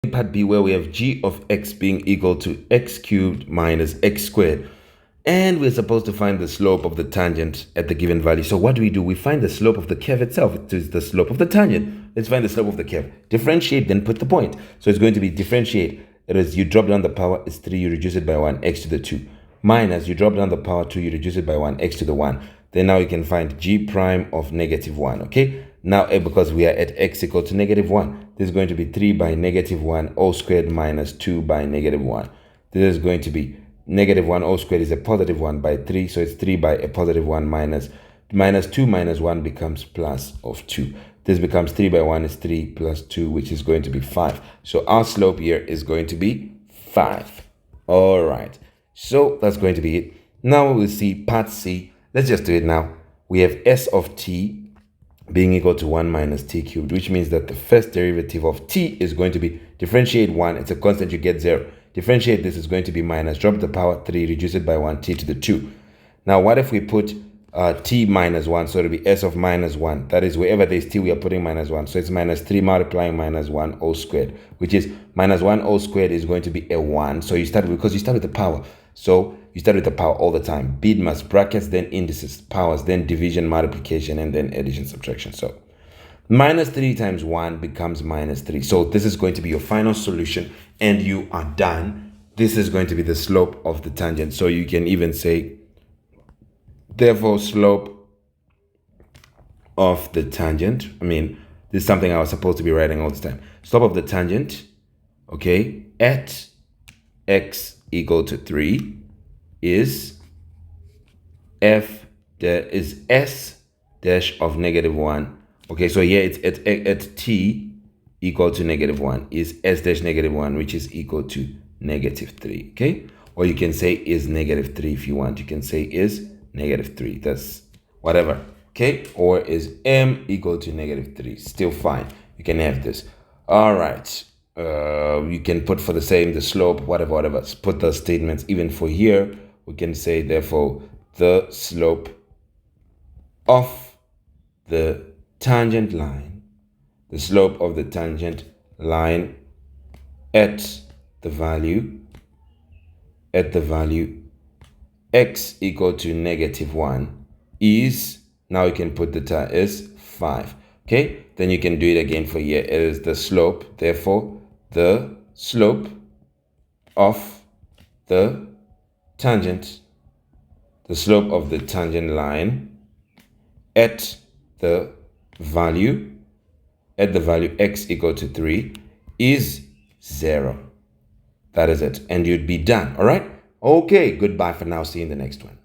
Part B, where we have g of x being equal to x cubed minus x squared. And we're supposed to find the slope of the tangent at the given value. So what do? We find the slope of the curve itself. It is the slope of the tangent. Let's find the slope of the curve. Differentiate, then put the point. So it's going to be differentiate. It is you drop down the power, it's 3, you reduce it by 1, x to the 2. Minus, you drop down the power 2, you reduce it by 1, x to the 1. Then now you can find g prime of negative 1, okay? Now, because we are at x equal to negative 1, this is going to be 3 by negative 1 all squared minus 2 by negative 1. This is going to be negative 1 all squared is a positive 1 by 3, so it's 3 by a positive 1 minus 2 minus 1 becomes plus of 2. This becomes 3 by 1 is 3 plus 2, which is going to be 5. So our slope here is going to be 5. All right. So that's going to be it. Now we'll see part C. Let's just do it now. We have s of t being equal to 1 minus t cubed, which means that the first derivative of t is going to be differentiate 1. It's a constant, you get 0. Differentiate this is going to be minus, drop the power 3, reduce it by 1, t to the 2. Now, what if we put t minus 1, so it'll be s of minus 1. That is, wherever there's t, we are putting minus 1. So it's minus 3 multiplying minus 1 all squared, which is minus 1 all squared is going to be a 1. So you start with, because you start with the power. So you start with the power all the time. Bid must brackets, then indices, powers, then division, multiplication, and then addition, subtraction. So minus 3 times 1 becomes minus 3. So this is going to be your final solution, and you are done. This is going to be the slope of the tangent. So you can even say, therefore, slope of the tangent. I mean, this is something I was supposed to be writing all the time. Slope of the tangent, okay, at x equal to 3 is s dash of negative 1. Okay, so here it's at t equal to negative 1 is s dash negative 1, which is equal to negative 3. Okay, or you can say is negative 3 if you want. You can say is negative 3. That's whatever. Okay, or is m equal to negative 3. Still fine. You can have this. All right. You can put for the same the slope, whatever. Put the statements. Even for here, we can say therefore the slope of the tangent line, the slope of the tangent line at the value x equal to negative 1 is, now you can put the is 5. Okay, then you can do it again for here. It is the slope, therefore the slope of the tangent, the slope of the tangent line at the value x equal to 3 is 0. That is it, and you'd be done. All right, okay, goodbye for now. See you in the next one.